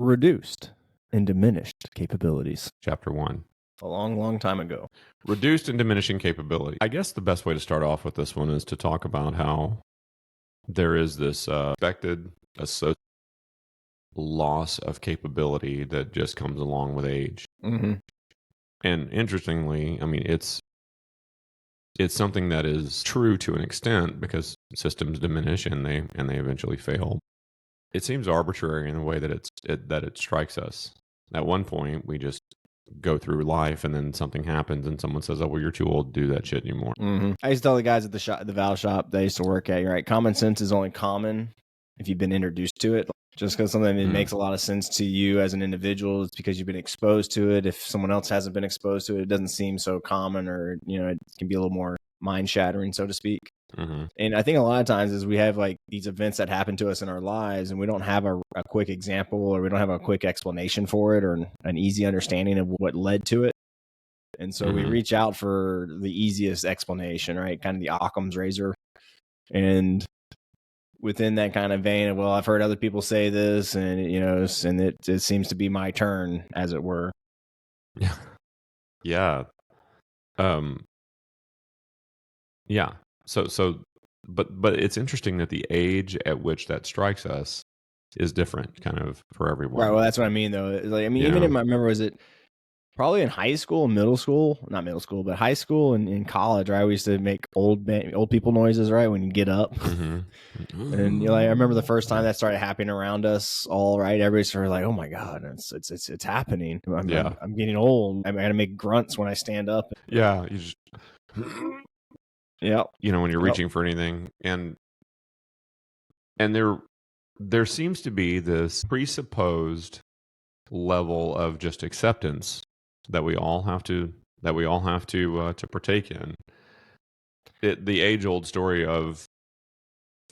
Reduced and diminished capabilities. Chapter 1. A long, long time ago. Reduced and diminishing capability. I guess the best way to start off with this one is to talk about how there is this expected associated loss of capability that just comes along with age. Mm-hmm. And interestingly, I mean, it's something that is true to an extent because systems diminish and they eventually fail. It seems arbitrary in the way that it strikes us. At one point, we just go through life, and then something happens, and someone says, "Oh, well, you're too old to do that shit anymore." Mm-hmm. I used to tell the guys at the valve shop that I used to work at, right? Common sense is only common if you've been introduced to it. Just because something that makes a lot of sense to you as an individual, it's because you've been exposed to it. If someone else hasn't been exposed to it, it doesn't seem so common, or it can be a little more mind shattering, so to speak. Mm-hmm. And I think a lot of times is we have like these events that happen to us in our lives, and we don't have a quick example, or we don't have a quick explanation for it, or an easy understanding of what led to it. And so we reach out for the easiest explanation, right? Kind of the Occam's razor. And within that kind of vein of, well, I've heard other people say this, and and it seems to be my turn, as it were. Yeah. Yeah. Yeah. So but it's interesting that the age at which that strikes us is different kind of for everyone. Right. Well, that's what I mean, though. Like, I mean, even in my remember, was it probably in high school, not middle school, but high school and in college, right? We used to make old people noises, right? When you get up. Mm-hmm. And I remember the first time that started happening around us all, right? Everybody started like, oh my God, it's happening. I'm getting old. I'm going to make grunts when I stand up. Yeah. You just, yeah. When you're reaching for anything. And there seems to be this presupposed level of just acceptance that we all have to partake in. The age-old story of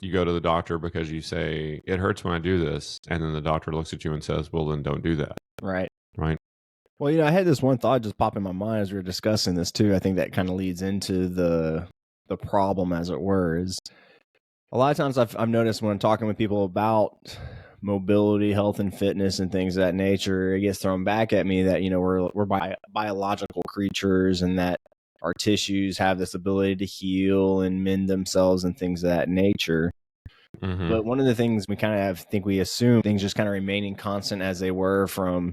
you go to the doctor because you say it hurts when I do this, and then the doctor looks at you and says, "Well, then don't do that." Right. Well, I had this one thought just pop in my mind as we were discussing this too. I think that kind of leads into the problem, as it were. Is a lot of times I've noticed when I'm talking with people about mobility, health, and fitness and things of that nature, it gets thrown back at me that we're biological creatures, and that our tissues have this ability to heal and mend themselves and things of that nature. Mm-hmm. But one of the things we assume things just kind of remaining constant as they were from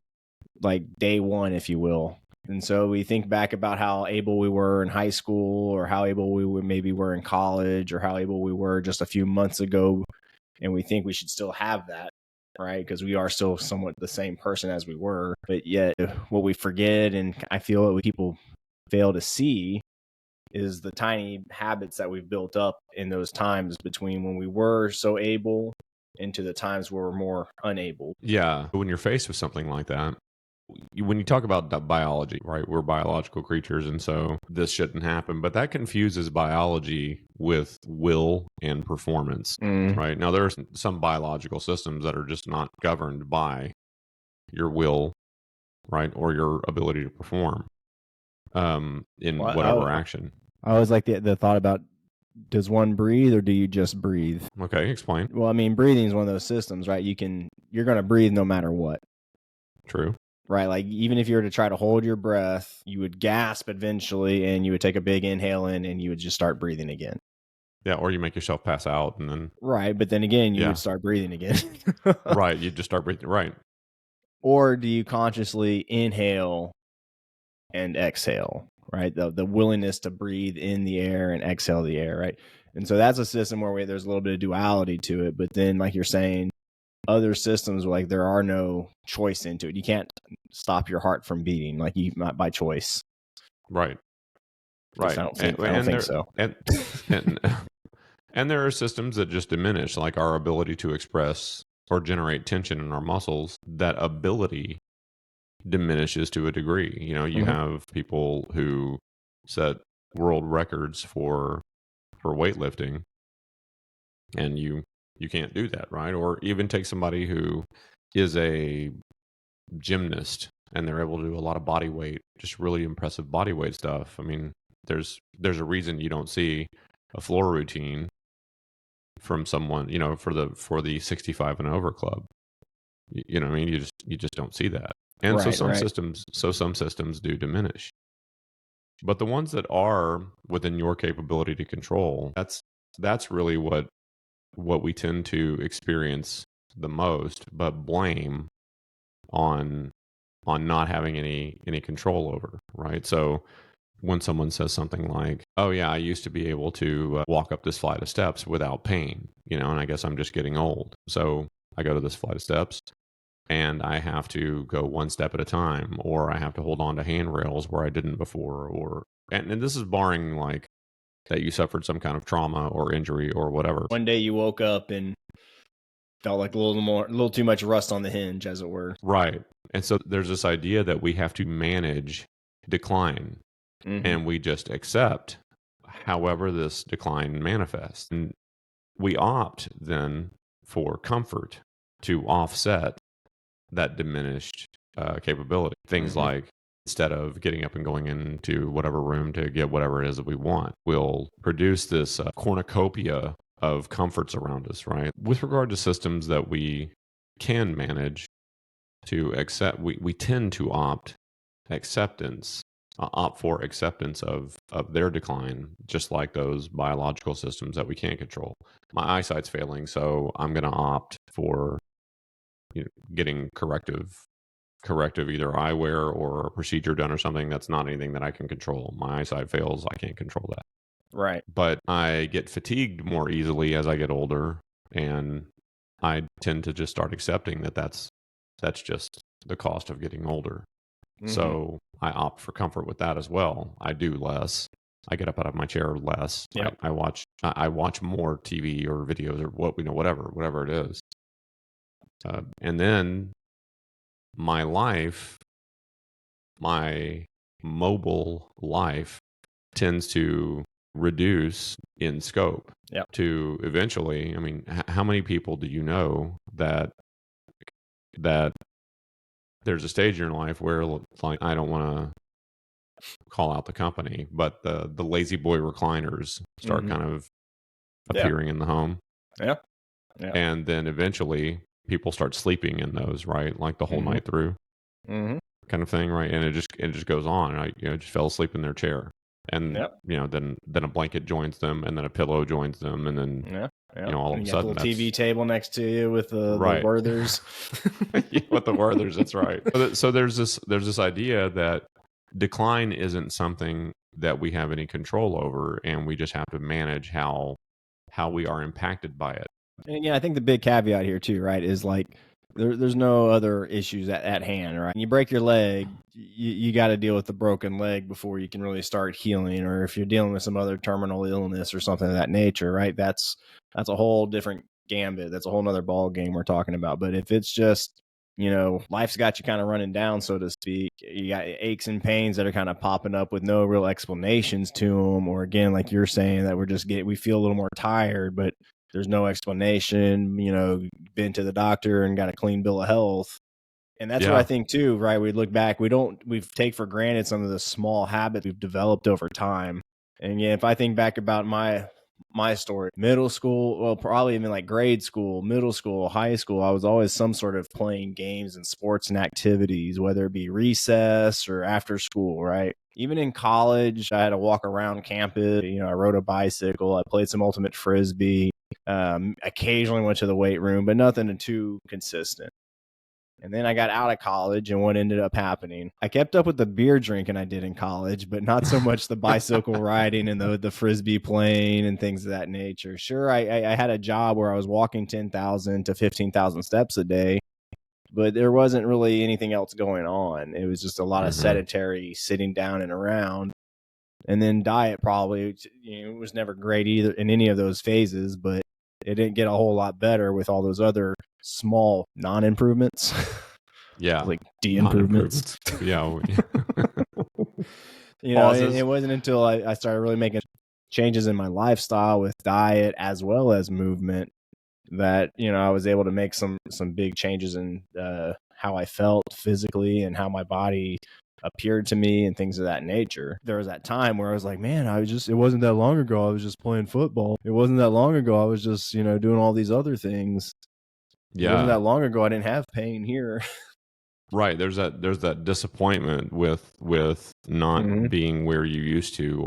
like day one, if you will. And so we think back about how able we were in high school, or how able we were in college, or how able we were just a few months ago. And we think we should still have that, right? Because we are still somewhat the same person as we were. But yet what we forget, and I feel that people fail to see, is the tiny habits that we've built up in those times between when we were so able into the times where we're more unable. Yeah. When you're faced with something like that, when you talk about biology, right, we're biological creatures, and so this shouldn't happen, but that confuses biology with will and performance, right? Now, there are some biological systems that are just not governed by your will, right, or your ability to perform in whatever action. I always like the thought about, does one breathe, or do you just breathe? Okay, explain. Well, I mean, breathing is one of those systems, right? You're going to breathe no matter what. True. Right, like even if you were to try to hold your breath, you would gasp eventually, and you would take a big inhale in, and you would just start breathing again. Yeah, or you make yourself pass out, and then right, but then again, you would start breathing again. Right, you just start breathing. Right. Or do you consciously inhale and exhale? Right, the willingness to breathe in the air and exhale the air. Right, and so that's a system where there's a little bit of duality to it. But then, like you're saying, other systems, like there are no choice into it. You can't stop your heart from beating, like you not by choice. Right. I don't think so. And there are systems that just diminish, like our ability to express or generate tension in our muscles. That ability diminishes to a degree. You have people who set world records for weightlifting, and you can't do that, right? Or even take somebody who is a gymnast and they're able to do a lot of body weight, just really impressive body weight stuff. I mean, there's a reason you don't see a floor routine from someone, for the 65 and over club. You know what I mean? You just don't see that. And so Right. some systems do diminish. But the ones that are within your capability to control, that's really what we tend to experience the most, but blame on not having any control over, right? So when someone says something like, "Oh yeah, I used to be able to walk up this flight of steps without pain," you know, and I guess I'm just getting old. So I go to this flight of steps and I have to go one step at a time, or I have to hold on to handrails where I didn't before, or and this is barring like that you suffered some kind of trauma or injury or whatever. One day you woke up and felt like a little too much rust on the hinge, as it were. Right. And so there's this idea that we have to manage decline, and we just accept however this decline manifests. And we opt then for comfort to offset that diminished capability. Things like instead of getting up and going into whatever room to get whatever it is that we want, we'll produce this cornucopia of comforts around us, right? With regard to systems that we can manage to accept, we tend to opt for acceptance of their decline, just like those biological systems that we can't control. My eyesight's failing, so I'm going to opt for getting corrective either eyewear or a procedure done or something. That's not anything that I can control. My eyesight fails, I can't control that. Right. But I get fatigued more easily as I get older, and I tend to just start accepting that that's just the cost of getting older. So I opt for comfort with that as well. I do less. I get up out of my chair less. Yep. I watch more TV or videos or whatever it is. And then my mobile life tends to reduce in scope. Yep. To eventually, I mean, how many people do you know that there's a stage in your life where, like, I don't want to call out the company, but the LazyBoy recliners start kind of appearing in the home. Yeah. And then eventually people start sleeping in those, right? Like the whole night through kind of thing, right? And it just goes on. I just fell asleep in their chair. And then a blanket joins them, and then a pillow joins them, and then all of a sudden, a little TV table next to you with the Werthers. With the Werthers, that's right. So there's this idea that decline isn't something that we have any control over, and we just have to manage how we are impacted by it. And I think the big caveat here too, right, is like there's no other issues at hand, right? You break your leg, you got to deal with the broken leg before you can really start healing, or if you're dealing with some other terminal illness or something of that nature, right? That's a whole different gambit. That's a whole nother ball game we're talking about. But if it's just life's got you kind of running down, so to speak. You got aches and pains that are kind of popping up with no real explanations to them, or again, like you're saying, that we feel a little more tired, but there's no explanation. Been to the doctor and got a clean bill of health, and that's what I think too. Right? We look back, we take for granted some of the small habits we've developed over time. And if I think back about my story, middle school, well, probably even like grade school, middle school, high school, I was always some sort of playing games and sports and activities, whether it be recess or after school, right? Even in college, I had to walk around campus. I rode a bicycle. I played some ultimate frisbee. Occasionally went to the weight room, but nothing too consistent. And then I got out of college, and what ended up happening, I kept up with the beer drinking I did in college, but not so much the bicycle riding and the frisbee playing and things of that nature. Sure, I had a job where I was walking 10,000 to 15,000 steps a day, but there wasn't really anything else going on. It was just a lot of sedentary sitting down and around. And then diet probably, it was never great either in any of those phases, but it didn't get a whole lot better with all those other small non-improvements. Yeah. Like de-improvements. Yeah. It wasn't until I started really making changes in my lifestyle with diet as well as movement that, I was able to make some big changes in how I felt physically and how my body appeared to me and things of that nature. There was that time where I was like, man, it wasn't that long ago I was just playing football. It wasn't that long ago I was just, doing all these other things. It wasn't Yeah. that long ago I didn't have pain here. Right. There's that disappointment with not being where you used to,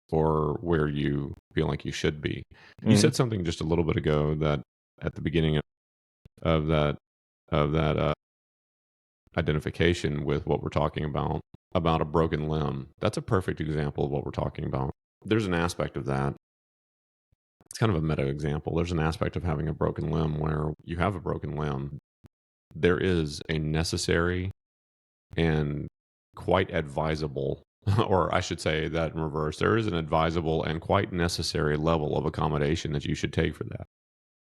or where you feel like you should be. You said something just a little bit ago that at the beginning of that identification with what we're talking about a broken limb. That's a perfect example of what we're talking about. There's an aspect of that. It's kind of a meta example. There's an aspect of having a broken limb where you have a broken limb. There is a necessary and quite advisable, or I should say that in reverse, there is an advisable and quite necessary level of accommodation that you should take for that.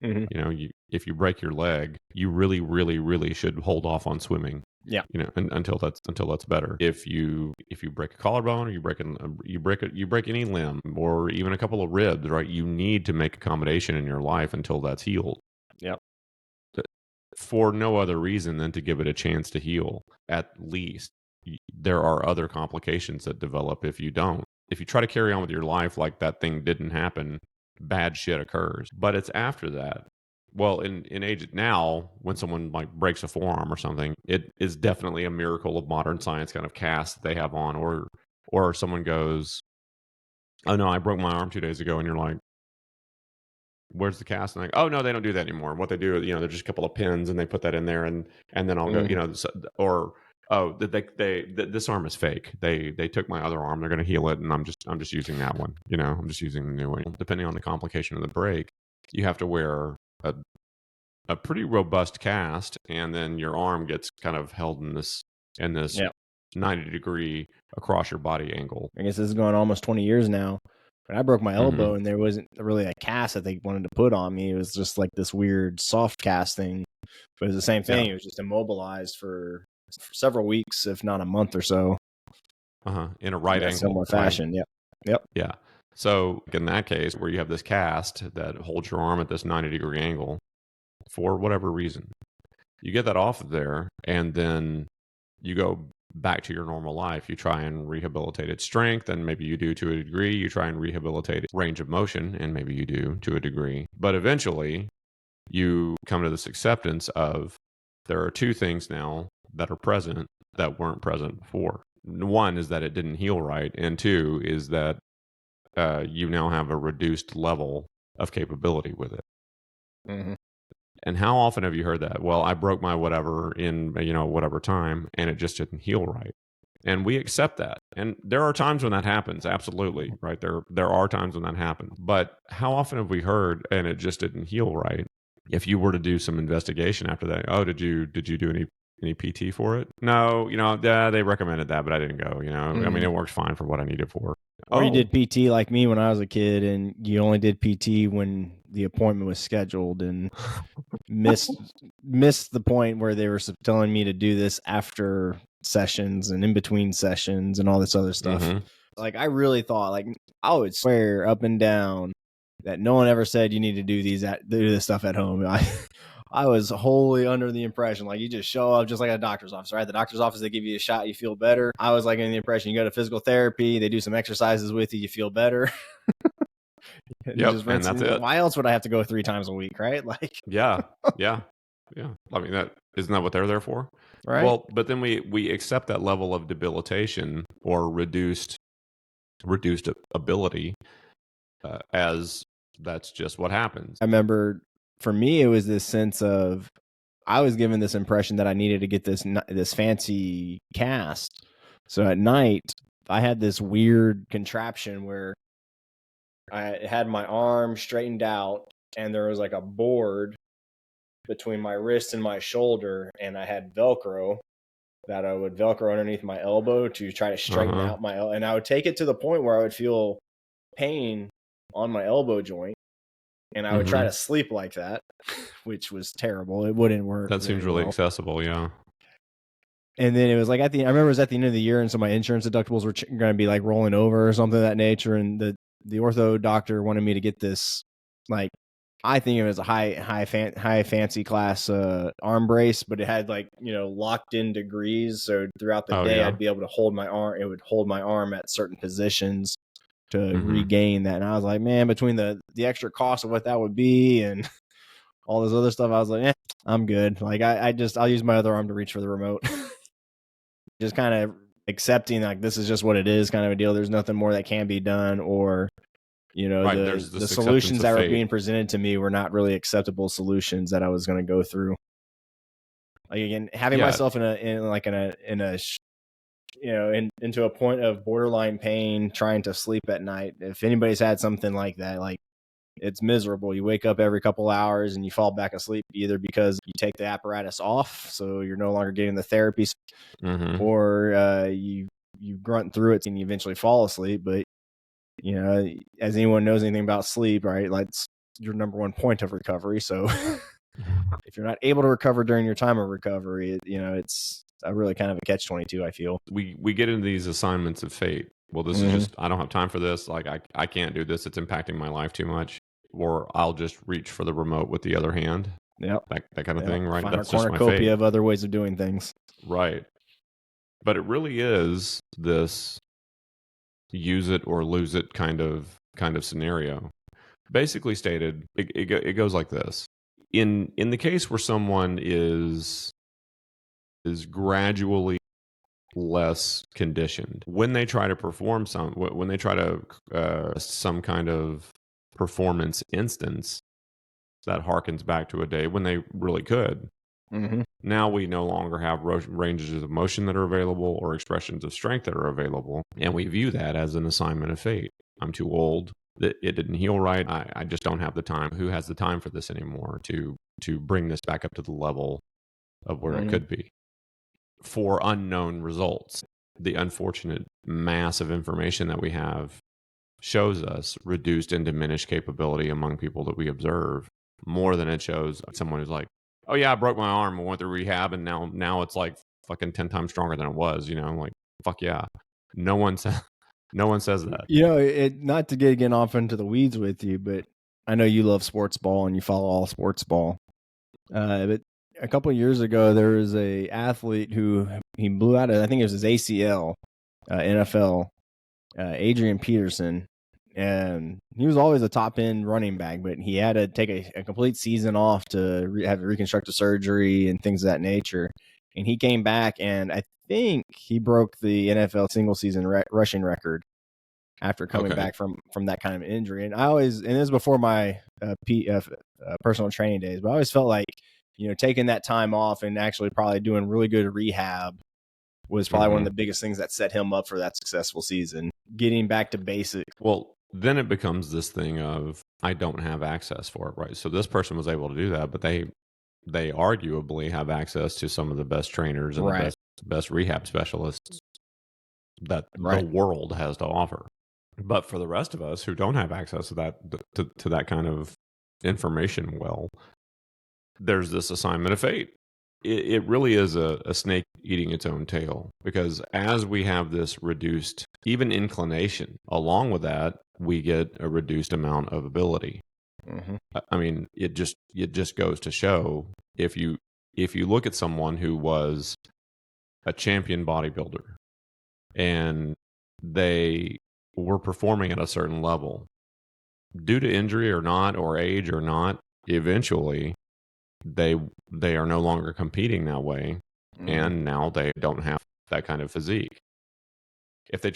You know, if you break your leg, you really, really, really should hold off on swimming. Yeah. You know, until that's better. If you break a collarbone, or you break any limb, or even a couple of ribs, right? You need to make accommodation in your life until that's healed. Yep. For no other reason than to give it a chance to heal. At least there are other complications that develop if you don't. If you try to carry on with your life like that thing didn't happen, bad shit occurs. But it's after that. Well, in age now, when someone like breaks a forearm or something, it is definitely a miracle of modern science kind of cast that they have on, or someone goes, "Oh no, I broke my arm 2 days ago," and you're like, "Where's the cast?" And like, "Oh no, they don't do that anymore." What they do is, they're just a couple of pins, and they put that in there, and then I'll go, or oh, this arm is fake. They took my other arm. They're going to heal it, and I'm just using that one. I'm just using the new one. Depending on the complication of the break, you have to wear a pretty robust cast, and then your arm gets kind of held in this Yep. 90-degree across your body angle. I guess this is going almost 20 years now. But I broke my elbow, and there wasn't really a cast that they wanted to put on me. It was just like this weird soft cast thing. But it was the same thing. Yeah. It was just immobilized for several weeks, if not a month or so. In a right angle. Similar fashion. Right? Yep. Yeah. So in that case, where you have this cast that holds your arm at this 90-degree angle for whatever reason, you get that off of there, and then you go back to your normal life. You try and rehabilitate its strength, and maybe you do to a degree. You try and rehabilitate its range of motion, and maybe you do to a degree. But eventually, you come to this acceptance of there are two things now that are present that weren't present before. One is that it didn't heal right, and two is that you now have a reduced level of capability with it. And how often have you heard that? Well, I broke my whatever in whatever time, and it just didn't heal right. And we accept that. And there are times when that happens, absolutely, right? There are times when that happens. But how often have we heard and it just didn't heal right? If you were to do some investigation after that, oh, did you do any PT for it? No, they recommended that, but I didn't go. I mean, it worked fine for what I needed for. Or you did PT like me when I was a kid, and you only did PT when the appointment was scheduled, and missed the point where they were telling me to do this after sessions and in between sessions and all this other stuff. Like, I really thought, like, I would swear up and down that no one ever said you need to do this stuff at home. I was wholly under the impression, like, you just show up just like at a doctor's office, right? The doctor's office, they give you a shot, you feel better. I was like in the impression you go to physical therapy, they do some exercises with you feel better. Yep, and that's it. Why else would I have to go 3 times a week, right? Like, yeah. I mean, isn't that what they're there for? Right. Well, but then we accept that level of debilitation or reduced ability as that's just what happens. I remember for me, it was this sense of I was given this impression that I needed to get this fancy cast. So at night, I had this weird contraption where I had my arm straightened out, and there was like a board between my wrist and my shoulder, and I had Velcro that I would Velcro underneath my elbow to try to straighten out my elbow. And I would take it to the point where I would feel pain on my elbow joint, and I would try to sleep like that, which was terrible. It wouldn't work. That seems really accessible, yeah. And then it was like I remember it was at the end of the year, and so my insurance deductibles were going to be like rolling over or something of that nature. And the ortho doctor wanted me to get this, like, I think it was a high fancy class arm brace, but it had like, locked in degrees. So throughout the day, I'd be able to hold my arm. It would hold my arm at certain positions to regain that. And I was like, man, between the extra cost of what that would be and all this other stuff, I was like, I'm good. Like I'll use my other arm to reach for the remote. Just kind of accepting like this is just what it is, kind of a deal. There's nothing more that can be done, or Right. the There's the this acceptance solutions of that were fate. being presented to me were not really acceptable solutions that I was going to go through. Like again, having Yeah. myself into a point of borderline pain, trying to sleep at night. If anybody's had something like that, like it's miserable. You wake up every couple hours and you fall back asleep, either because you take the apparatus off, so you're no longer getting the therapy, Mm-hmm. or you grunt through it and you eventually fall asleep. But as anyone knows anything about sleep, right? Like it's your number one point of recovery. So if you're not able to recover during your time of recovery, it's a really kind of a catch-22, I feel. We get into these assignments of fate. Well, this is just, I don't have time for this. Like I can't do this. It's impacting my life too much. Or I'll just reach for the remote with the other hand. Yep. That kind of thing, right? Find our That's just my fate. cornucopia of other ways of doing things. Right. But it really is this use it or lose it kind of scenario. Basically stated, it goes like this. In the case where someone is gradually less conditioned, when they try to perform when they try to some kind of performance instance that harkens back to a day when they really could. Mm-hmm. Now we no longer have ranges of motion that are available or expressions of strength that are available, and we view that as an assignment of fate. I'm too old. It didn't heal right. I just don't have the time. Who has the time for this anymore to bring this back up to the level of where it could be for unknown results? The unfortunate mass of information that we have shows us reduced and diminished capability among people that we observe more than it shows someone who's like, oh yeah, I broke my arm, I went through rehab, and now it's like fucking 10 times stronger than it was. Like fuck yeah. No one says that. Not to get again off into the weeds with you, but I know you love sports ball and you follow all sports ball. But a couple of years ago, there was a athlete who he blew out. I think it was his ACL, NFL, Adrian Peterson, and he was always a top end running back, but he had to take a complete season off to have reconstructive surgery and things of that nature. And he came back, and I think he broke the NFL single season rushing record after coming back from that kind of injury. And this is before my personal training days, but I always felt like, taking that time off and actually probably doing really good rehab was probably one of the biggest things that set him up for that successful season, getting back to basics. Well, then it becomes this thing of, I don't have access for it, right? So this person was able to do that, but they arguably have access to some of the best trainers and the best rehab specialists that the world has to offer. But for the rest of us who don't have access to that to that kind of information, well, there's this assignment of fate. It really is a snake eating its own tail, because as we have this reduced even inclination, along with that, we get a reduced amount of ability. I mean, it just goes to show, if you look at someone who was a champion bodybuilder and they were performing at a certain level, due to injury or not, or age or not, eventually they are no longer competing that way, and now they don't have that kind of physique. If they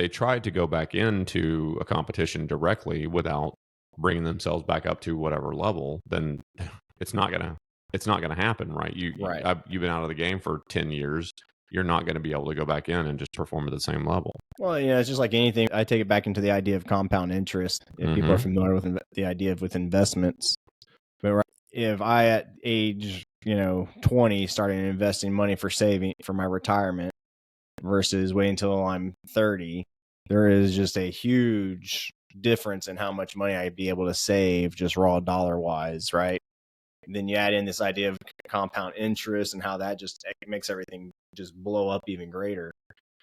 tried to go back into a competition directly without bringing themselves back up to whatever level, then it's not gonna happen, right? You've been out of the game for 10 years. You're not going to be able to go back in and just perform at the same level. Well, it's just like anything. I take it back into the idea of compound interest. If people are familiar with the idea with investments, but if I at age 20 started investing money for saving for my retirement versus waiting until I'm 30, there is just a huge difference in how much money I'd be able to save just raw dollar wise, right? And then you add in this idea of compound interest and how that just makes everything just blow up even greater.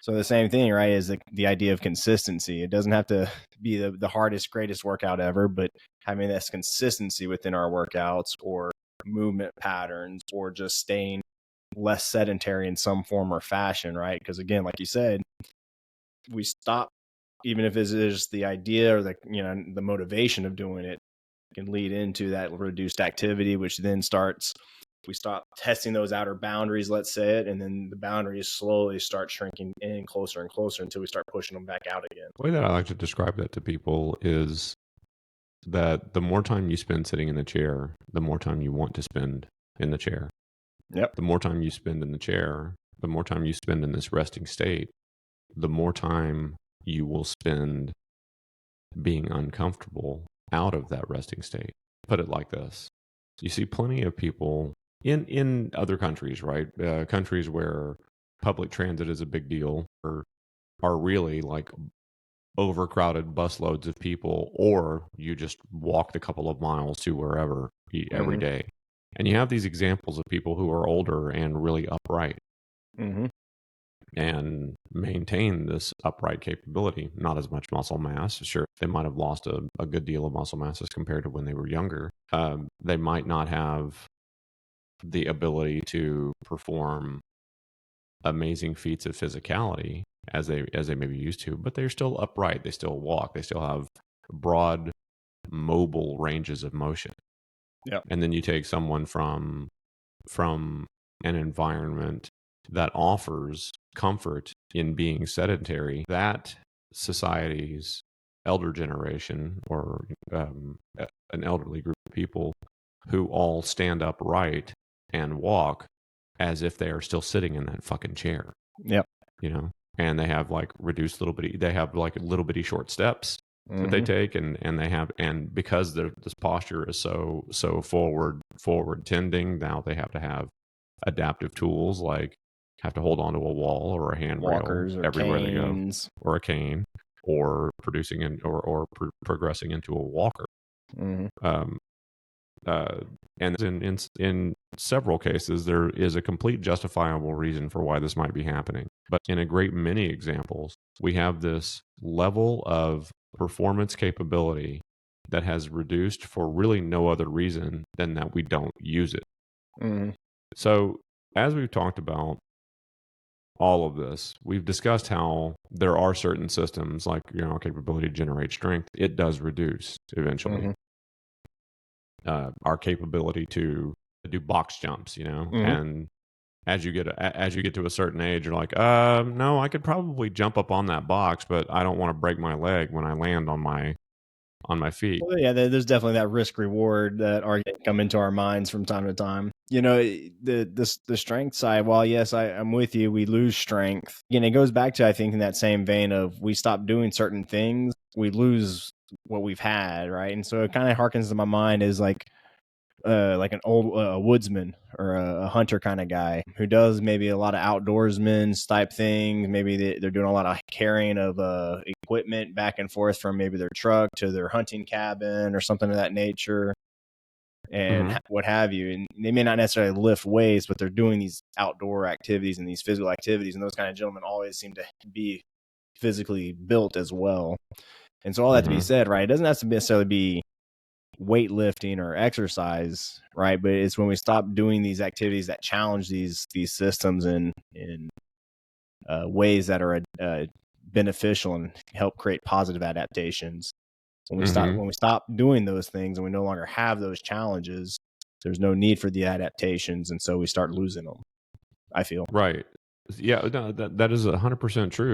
So the same thing, right, is the idea of consistency. It doesn't have to be the hardest, greatest workout ever, but having this consistency within our workouts or movement patterns, or just staying less sedentary in some form or fashion, right? Because again, like you said, we stop, even if it is the idea or the motivation of doing it can lead into that reduced activity, which then starts we stop testing those outer boundaries, let's say it, and then the boundaries slowly start shrinking in closer and closer until we start pushing them back out again. The way that I like to describe that to people is that the more time you spend sitting in the chair, the more time you want to spend in the chair. Yep. The more time you spend in the chair, the more time you spend in this resting state, the more time you will spend being uncomfortable out of that resting state. Put it like this. You see plenty of people in other countries, right? Countries where public transit is a big deal, or are really like overcrowded busloads of people, or you just walk the couple of miles to wherever every day. And you have these examples of people who are older and really upright and maintain this upright capability, not as much muscle mass. Sure, they might have lost a good deal of muscle mass as compared to when they were younger. They might not have the ability to perform amazing feats of physicality as they may be used to, but they're still upright. They still walk. They still have broad, mobile ranges of motion. Yeah. And then you take someone from an environment that offers comfort in being sedentary, that society's elder generation, or an elderly group of people who all stand upright and walk as if they are still sitting in that fucking chair. Yep. You know, and they have like reduced they have like little bitty short steps that they take, and they have, and because this posture is so forward tending, now they have to have adaptive tools, like have to hold onto a wall or a handrail Walkers or everywhere canes. they go, or a cane, or progressing into a walker. And in several cases, there is a complete justifiable reason for why this might be happening. But in a great many examples, we have this level of performance capability that has reduced for really no other reason than that we don't use it. So as we've talked about all of this, we've discussed how there are certain systems, like, capability to generate strength. It does reduce eventually. Our capability to do box jumps, and as you get to a certain age, you're like, no, I could probably jump up on that box, but I don't want to break my leg when I land on my feet. Well, yeah, there's definitely that risk reward that argument come into our minds from time to time. The strength side, while yes, I'm with you, we lose strength. Again, it goes back to, I think, in that same vein of we stop doing certain things, we lose what we've had, right? And so it kind of harkens to my mind is like an old woodsman or a hunter kind of guy who does maybe a lot of outdoorsman type things. Maybe they're doing a lot of carrying of equipment back and forth from maybe their truck to their hunting cabin or something of that nature, and what have you. And they may not necessarily lift weights, but they're doing these outdoor activities and these physical activities. And those kind of gentlemen always seem to be physically built as well. And so all that to be said, right, it doesn't have to necessarily be weightlifting or exercise, right? But it's when we stop doing these activities that challenge these systems in ways that are beneficial and help create positive adaptations. When we stop doing those things and we no longer have those challenges, there's no need for the adaptations, and so we start losing them, I feel. Right. Yeah, no, that is 100% true.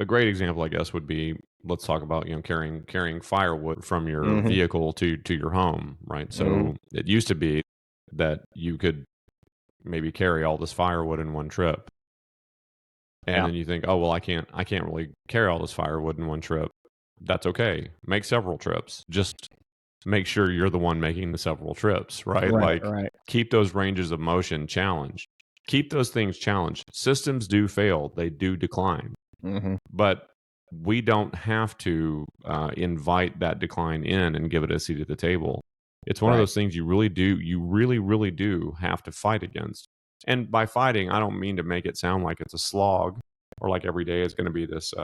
A great example, I guess, would be, let's talk about, carrying firewood from your vehicle to your home, right? So it used to be that you could maybe carry all this firewood in one trip. And then you think, oh, well, I can't really carry all this firewood in one trip. That's okay. Make several trips. Just make sure you're the one making the several trips, right? Right. Keep those ranges of motion challenged. Keep those things challenged. Systems do fail. They do decline. But we don't have to invite that decline in and give it a seat at the table. It's one of those things you really do have to fight against. And by fighting, I don't mean to make it sound like it's a slog or like every day is going to be this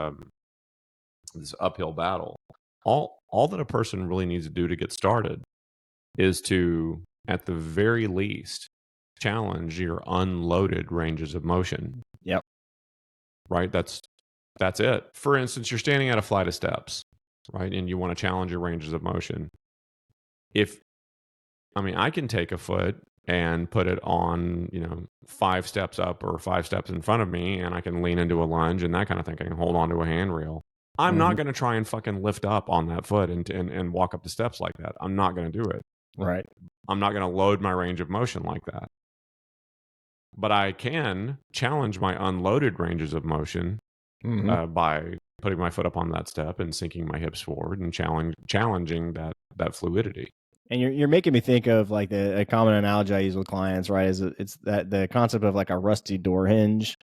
uphill battle. All that a person really needs to do to get started is to, at the very least, challenge your unloaded ranges of motion. Yep. Right? That's it. For instance, you're standing at a flight of steps, right? And you want to challenge your ranges of motion. I can take a foot and put it on, 5 steps up or 5 steps in front of me, and I can lean into a lunge and that kind of thing. I can hold on to a handrail. I'm Mm-hmm. not going to try and fucking lift up on that foot and walk up the steps like that. I'm not going to do it. Right. I'm not going to load my range of motion like that. But I can challenge my unloaded ranges of motion by putting my foot up on that step and sinking my hips forward and challenging that fluidity. And you're making me think of like a common analogy I use with clients, right? It's that the concept of like a rusty door hinge,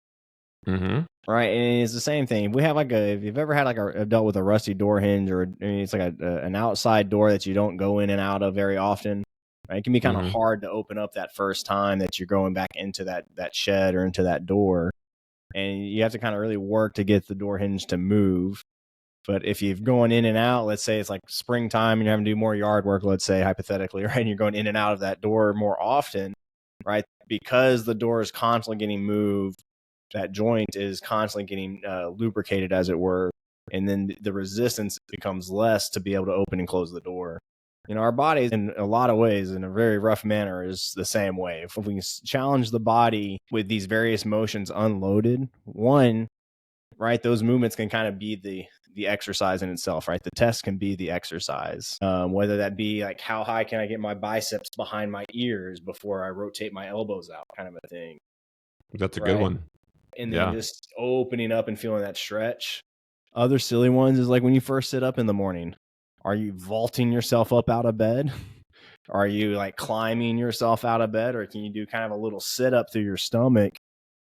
right? And it's the same thing. We have if you've ever had dealt with a rusty door hinge, or it's like an outside door that you don't go in and out of very often. Right? It can be kind of hard to open up that first time that you're going back into that shed or into that door, and you have to kind of really work to get the door hinge to move. But if you're going in and out, let's say it's like springtime and you're having to do more yard work, let's say hypothetically, right? And you're going in and out of that door more often, right? Because the door is constantly getting moved, that joint is constantly getting lubricated, as it were. And then the resistance becomes less to be able to open and close the door. Our bodies, in a lot of ways, in a very rough manner, is the same way. If we challenge the body with these various motions unloaded, right, those movements can kind of be the exercise in itself, right? The test can be the exercise, whether that be like how high can I get my biceps behind my ears before I rotate my elbows out, kind of a thing. That's a good one. And then just opening up and feeling that stretch. Other silly ones is like when you first sit up in the morning, are you vaulting yourself up out of bed? Are you like climbing yourself out of bed, or can you do kind of a little sit up through your stomach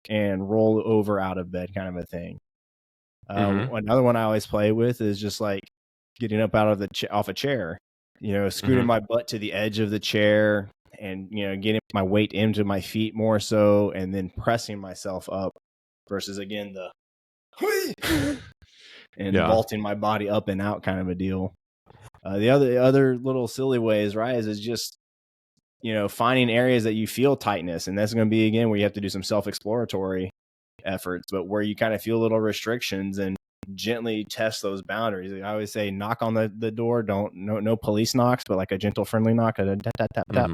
and roll over out of bed, kind of a thing? Another one I always play with is just like getting up out of off a chair, scooting my butt to the edge of the chair and, getting my weight into my feet more so, and then pressing myself up versus again, and vaulting my body up and out, kind of a deal. The other little silly ways, right, is just, finding areas that you feel tightness. And that's going to be, again, where you have to do some self-exploratory efforts, but where you kind of feel little restrictions and gently test those boundaries. I always say knock on the door. No police knocks, but like a gentle, friendly knock. Tap, tap, tap, tap.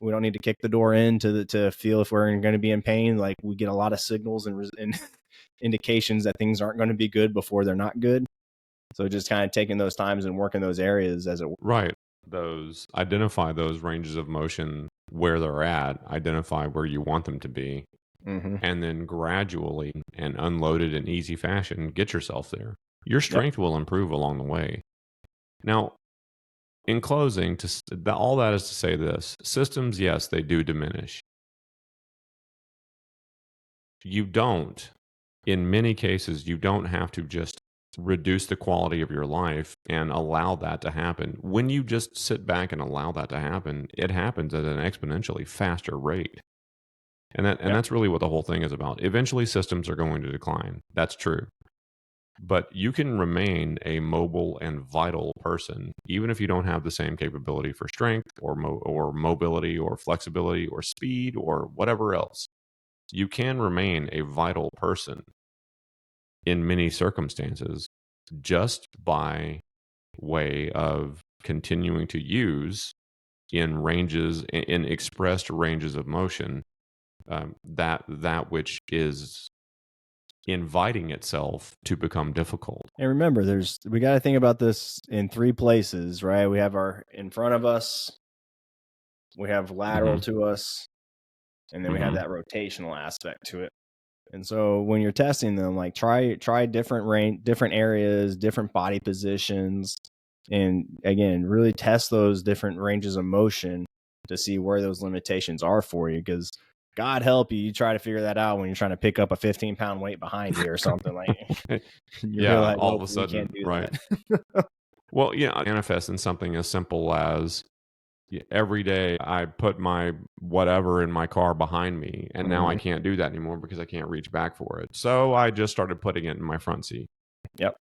We don't need to kick the door in to feel if we're going to be in pain. Like we get a lot of signals and indications that things aren't going to be good before they're not good. So just kind of taking those times and working those areas as it were. Right. Identify those ranges of motion where they're at, identify where you want them to be, and then gradually and unloaded in easy fashion, get yourself there. Your strength will improve along the way. Now, in closing, all that is to say this: systems, yes, they do diminish. In many cases, you don't have to just reduce the quality of your life and allow that to happen. When you just sit back and allow that to happen, it happens at an exponentially faster rate. And that's really what the whole thing is about. Eventually, systems are going to decline. That's true. But you can remain a mobile and vital person, even if you don't have the same capability for strength or mobility or flexibility or speed or whatever else. You can remain a vital person in many circumstances just by way of continuing to use in expressed ranges of motion that which is inviting itself to become difficult. And remember, we got to think about this in 3 places, right? We have in front of us, we have lateral to us, and then we have that rotational aspect to it. And so when you're testing them, like try different areas, different body positions, and again, really test those different ranges of motion to see where those limitations are for you. Because God help you try to figure that out when you're trying to pick up a 15-pound weight behind you or something like. Yeah, all of a sudden, can't do right? That. Well, manifest in something as simple as every day I put my whatever in my car behind me, and now I can't do that anymore because I can't reach back for it. So I just started putting it in my front seat. Yep.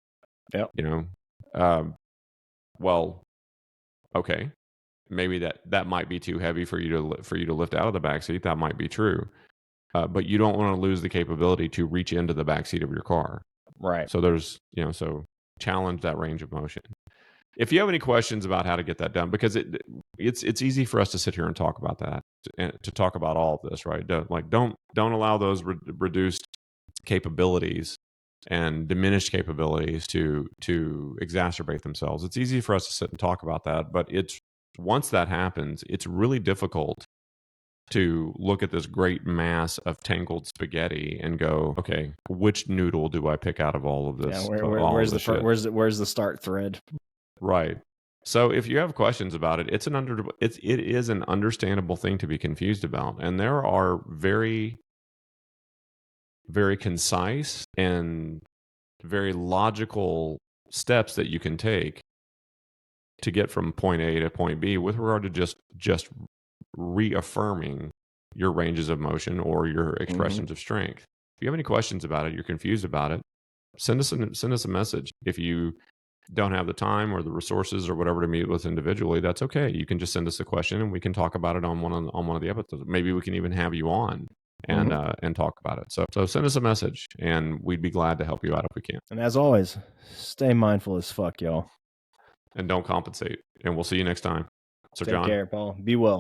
Well, okay, maybe that might be too heavy for you to lift out of the back seat. That might be true, but you don't want to lose the capability to reach into the back seat of your car. Right. So there's so challenge that range of motion. if you have any questions about how to get that done, because it's easy for us to sit here and talk about that, to talk about all of this, right? Don't allow those reduced capabilities and diminished capabilities to exacerbate themselves. It's easy for us to sit and talk about that, but it's once that happens, it's really difficult to look at this great mass of tangled spaghetti and go, okay, which noodle do I pick out of all of this? Yeah, where's the start thread? Right. So if you have questions about it, it is an understandable thing to be confused about, and there are very, very concise and very logical steps that you can take to get from point A to point B with regard to just reaffirming your ranges of motion or your expressions of strength. If you have any questions about it, you're confused about it, send us a message. If you don't have the time or the resources or whatever to meet with individually, that's okay. You can just send us a question and we can talk about it on one of the episodes. Maybe we can even have you on and talk about it. So send us a message and we'd be glad to help you out if we can. And as always, stay mindful as fuck, y'all. And don't compensate. And we'll see you next time. So Take John, care, Paul. Be well.